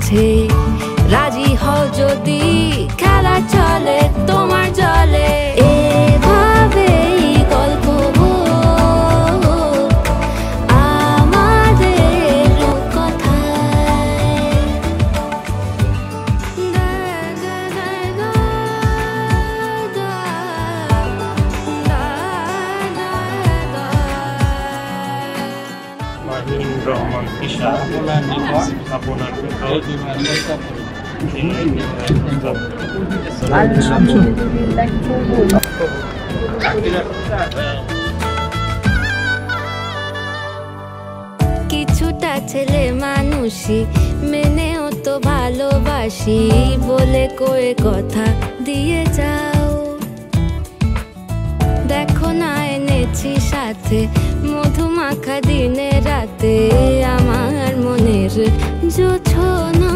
কাছে রাজি হও যদি খেলা চলে তোমার জলে এভাবেই গল্প আমাদের কথায় মাহিন রহমান ঈশা আপনার নিকট কিছুটা ছেলে মানুষই মেনেও তো ভালোবাসি বলে কয়ে কথা দিয়ে যাও দেখো না এনেছি সাথে মধুমাখা দিনে রাতে আমার মনের জোছনা